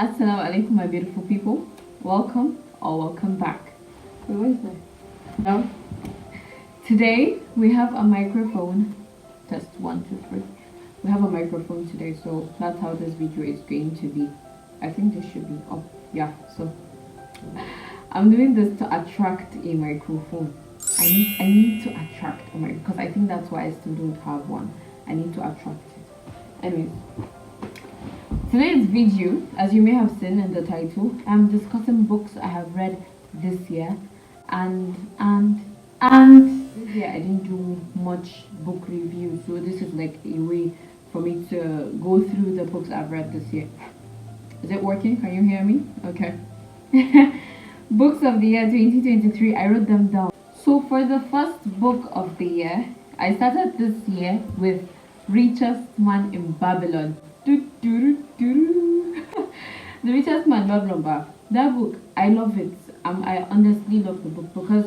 Assalamu alaikum, my beautiful people. Welcome or welcome back. Wait, what is that? Now, today we have a microphone. Test 1, 2, 3. We have a microphone today, so that's how this video is going to be. I think this should be up. Yeah, so I'm doing this to attract a microphone. I need to attract a microphone because I think that's why I still don't have one. I need to attract it. Anyways. Today's video, as you may have seen in the title, I'm discussing books I have read this year, and this year I didn't do much book review, so this is like a way for me to go through the books I've read this year. Is it working? Can you hear me? Okay. Books of the year 2023, I wrote them down. So for the first book of the year, I started this year with Richest Man in Babylon. The Richest Man in Babylon. That book, I love it. I honestly love the book because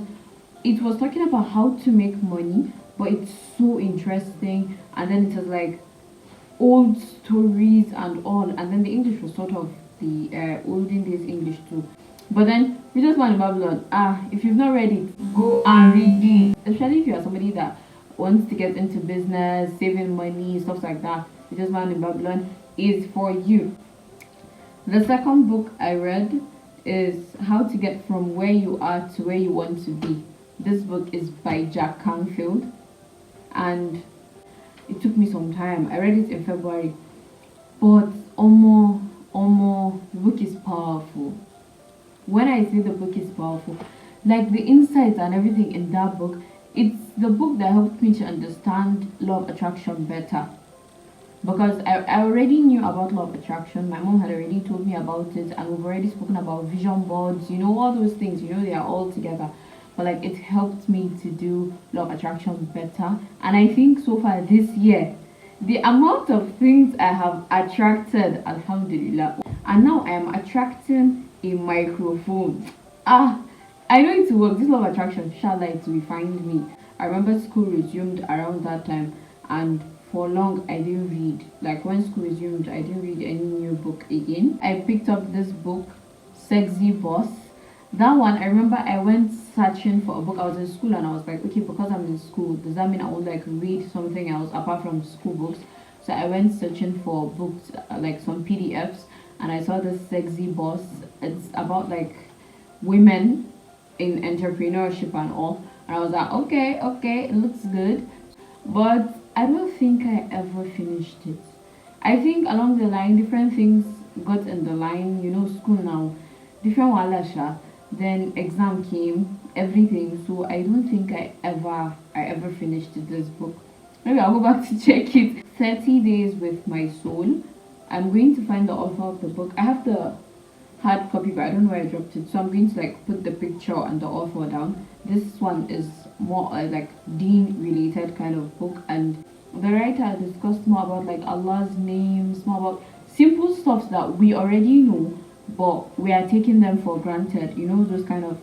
it was talking about how to make money, but it's so interesting. And then it was like old stories and all. And then the English was sort of the olden days English too. But then Richest Man in Babylon, if you've not read it, go and read it. Especially if you are somebody that wants to get into business, saving money, stuff like that. Richest Man in Babylon is for you. The second book I read is How to Get From Where You Are to Where You Want to Be. This book is by Jack Canfield, and it took me some time. I read it in February, but the book is powerful. When I say the book is powerful, like the insights and everything in that book, it's the book that helped me to understand law of attraction better. Because I already knew about law of attraction. My mom had already told me about it, and we've already spoken about vision boards, all those things, they are all together. But like it helped me to do law of attraction better. And I think so far this year, the amount of things I have attracted, alhamdulillah. And now I am attracting a microphone. I know it will work. This law of attraction, inshallah, it will find me. I remember school resumed around that time, and for long I didn't read. Like when school resumed, I didn't read any new book again. I picked up this book, Sexy Boss. That one, I remember I went searching for a book. I was in school and I was like, okay, because I'm in school, does that mean I would like read something else apart from school books? So I went searching for books, like some PDFs, and I saw this Sexy Boss. It's about like women in entrepreneurship and all. And I was like, okay, it looks good. But I don't think I ever finished it. I think along the line, different things got in the line, school now, different walasha. Then exam came, everything. So I don't think I ever finished this book. Maybe I'll go back to check it. 30 Days with My Soul. I'm going to find the author of the book. I have the hard copy, but I don't know where I dropped it, so I'm going to like put the picture and the author down. This one is more like deen related kind of book, and the writer discussed more about like Allah's names, more about simple stuff that we already know, but we are taking them for granted, those kind of.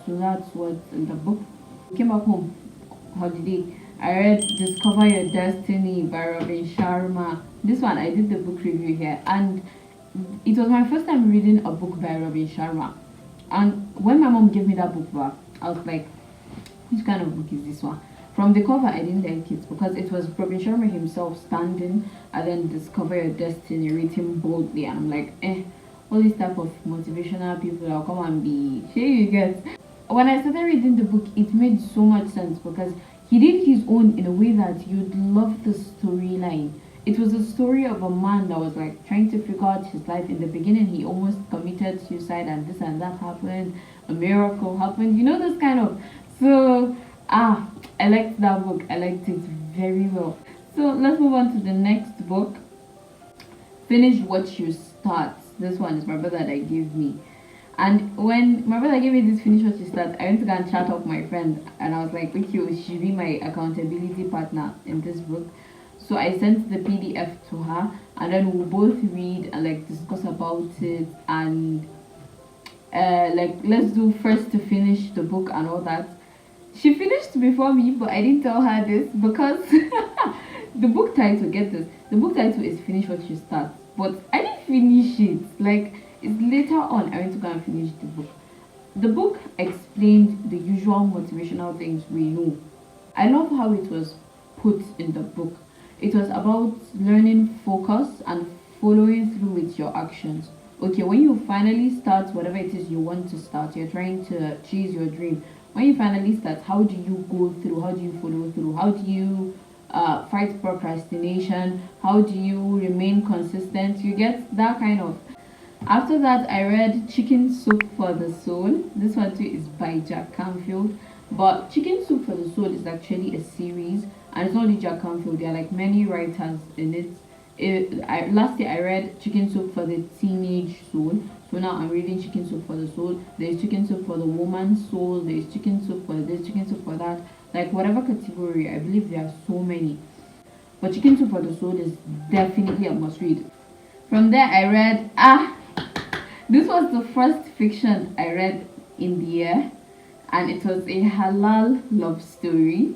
So that's what's in the book. Came back home holiday, I read Discover Your Destiny by Robin Sharma. This one I did the book review here, and it was my first time reading a book by Robin Sharma. And when my mom gave me that book back, I was like, which kind of book is this one? From the cover, I didn't like it because it was Robin Sharma himself standing and then Discover Your Destiny written boldly. And I'm like, all these type of motivational people that will come and be, here you get. When I started reading the book, it made so much sense because he did his own in a way that you'd love the storyline. It was a story of a man that was like trying to figure out his life. In the beginning, he almost committed suicide, and this and that happened. A miracle happened. This kind of. So, I liked that book. I liked it very well. So let's move on to the next book. Finish What You Start. This one is my brother that gave me. And when my brother gave me this Finish What You Start, I went to go and chat up my friend, and I was like, okay, she should be my accountability partner in this book. So I sent the PDF to her, and then we'll both read and like discuss about it, and like let's do first to finish the book and all that. She finished before me, but I didn't tell her this because the book title, get this, the book title is Finish What You Start, but I didn't finish it. Like It's later on I went to go and finish the book. The book explained the usual motivational things we know. I love how it was put in the book. It was about learning focus and following through with your actions. Okay, when you finally start whatever it is you want to start, you're trying to chase your dream. When you finally start, how do you go through? How do you follow through? How do you fight procrastination? How do you remain consistent? You get that kind of. After that, I read Chicken Soup for the Soul. This one too is by Jack Canfield. But Chicken Soup for the Soul is actually a series, and it's not only Jack Canfield. There are like many writers in it. Last year I read Chicken Soup for the Teenage Soul. So now I'm reading Chicken Soup for the Soul. There's Chicken Soup for the Woman's Soul. There's Chicken Soup for this, Chicken Soup for that. Like whatever category, I believe there are so many. But Chicken Soup for the Soul is definitely a must read. From there I read this was the first fiction I read in the year, and it was a halal love story.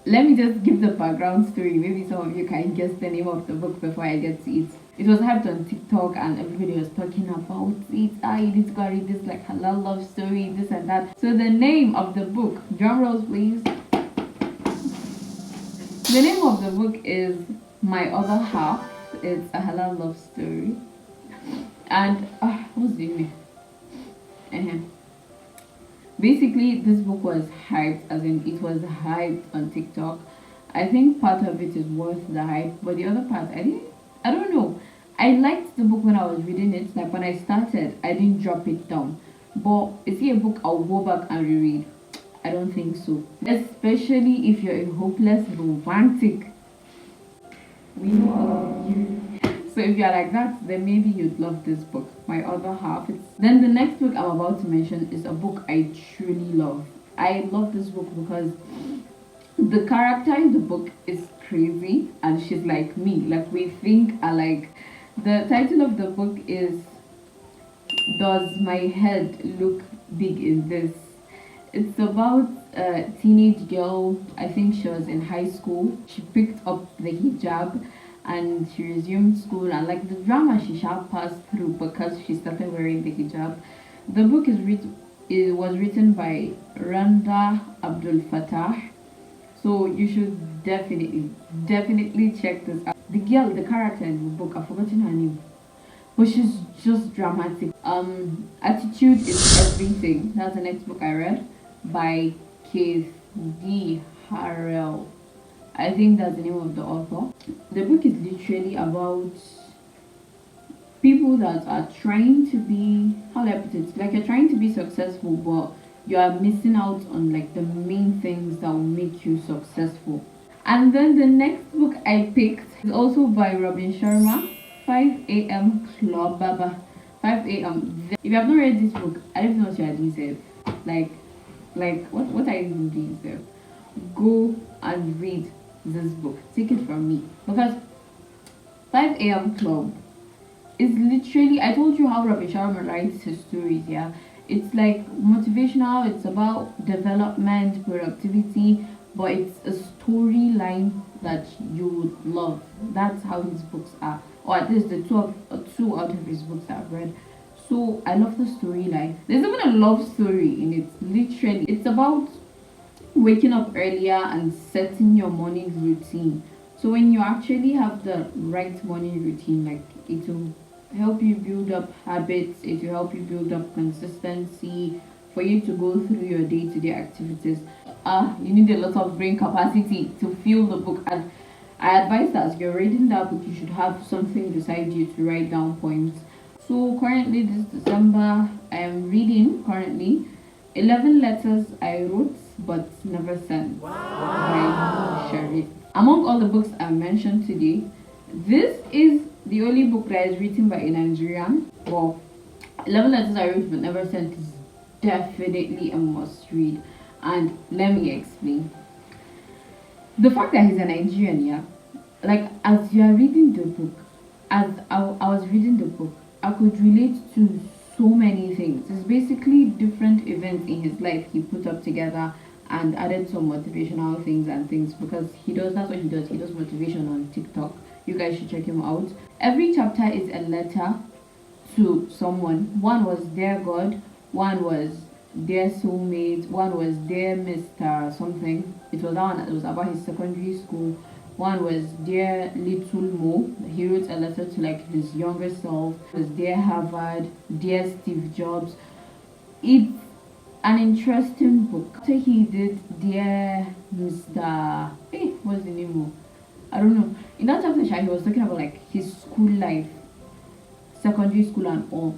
Let me just give the background story. Maybe some of you can guess the name of the book before I get to it. It was hyped on TikTok and everybody was talking about it. You need to go read this like halal love story, this and that. So the name of the book, drum rolls please. The name of the book is My Other Half. It's a halal love story. And what's the name? Basically, this book was hyped, as in it was hyped on TikTok. I think part of it is worth the hype, but the other part, I don't know. I liked the book when I was reading it. Like when I started, I didn't drop it down. But is it a book I'll go back and reread? I don't think so. Especially if you're a hopeless romantic. We know all of you. So if you're like that, then maybe you'd love this book, My Other Half. Then the next book I'm about to mention is a book I truly love. I love this book because the character in the book is crazy and she's like me. Like we think alike. The title of the book is Does My Head Look Big in This? It's about a teenage girl. I think she was in high school. She picked up the hijab and she resumed school, and like the drama she shall pass through because she started wearing the hijab. The book it was written by Randa Abdul Fattah, so you should definitely check this out. The girl, the character in the book, I've forgotten her name, but she's just dramatic. Attitude is Everything. That's the next book I read by Keith D. Harrell. I think that's the name of the author. The book is literally about people that are trying to be, how do I put it? Like you're trying to be successful, but you are missing out on like the main things that will make you successful. And then the next book I picked is also by Robin Sharma, 5 a.m. Club Baba. 5 a.m. If you have not read this book, I don't know what you are doing there. Like what are you doing there? Go and read this book. Take it from me. Because 5 a.m. Club is literally, I told you how Robin Sharma writes his stories, yeah. It's like motivational, it's about development, productivity, but it's a storyline that you would love. That's how his books are. Or at least the two out of his books that I've read. So I love the storyline. There's even a love story in it. Literally, it's about waking up earlier and setting your morning routine. So when you actually have the right morning routine, like it will help you build up habits, it will help you build up consistency for you to go through your day-to-day activities. You need a lot of brain capacity to feel the book, and I advise that as you're reading that book, you should have something beside you to write down points. So currently this December, I am reading 11 Letters I Wrote But Never Sent by Sharif. Among all the books I mentioned today, this is the only book that is written by a Nigerian. Well, 11 Letters I Wrote But Never Sent is definitely a must read. And let me explain. The fact that he's a Nigerian, yeah, like as you are reading the book, as I was reading the book, I could relate to so many things. It's basically different events in his life he put up together and added some motivational things and things, because that's what he does. He does motivation on TikTok. You guys should check him out. Every chapter is a letter to someone. One was Dear God, one was Dear Soulmate, one was Dear Mr. something. It was that one, it was about his secondary school. One was Dear Little Mo. He wrote a letter to like his younger self. It was Dear Harvard, Dear Steve Jobs. It's an interesting book. After he did Dear Mr. Hey, what's the name of? I don't know. In that chapter, he was talking about like his school life, secondary school and all.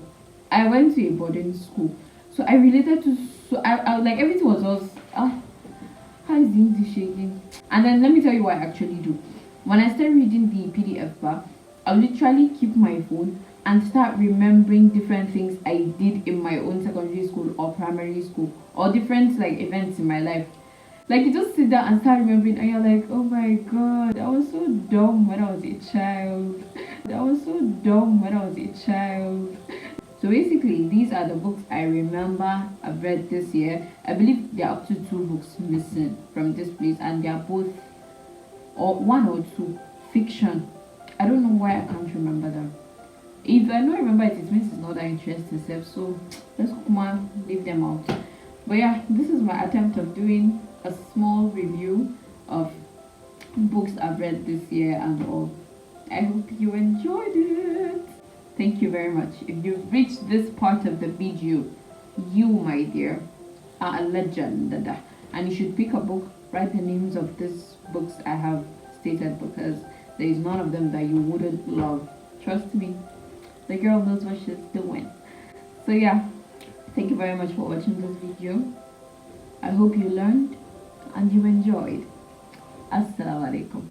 I went to a boarding school, so I related to. So I was like everything was just how is the English shaking? And then let me tell you what I actually do. When I start reading the PDF bar, I'll literally keep my phone and start remembering different things I did in my own secondary school or primary school or different like events in my life. Like you just sit down and start remembering and you're like, oh my god, I was so dumb when I was a child. I was so dumb when I was a child. So basically, these are the books I remember I've read this year. I believe there are up to two books missing from this place, and they are both, or one or two, fiction. I don't know why I can't remember them. If I don't remember it, it means it's not that interesting, self. So let's come on, leave them out. But yeah, this is my attempt of doing a small review of books I've read this year and all. I hope you enjoyed it. Thank you very much. If you've reached this part of the video, you, my dear, are a legend. And you should pick a book, write the names of these books I have stated because there is none of them that you wouldn't love. Trust me, the girl knows what she's doing. So yeah, thank you very much for watching this video. I hope you learned and you enjoyed. Assalamu alaikum.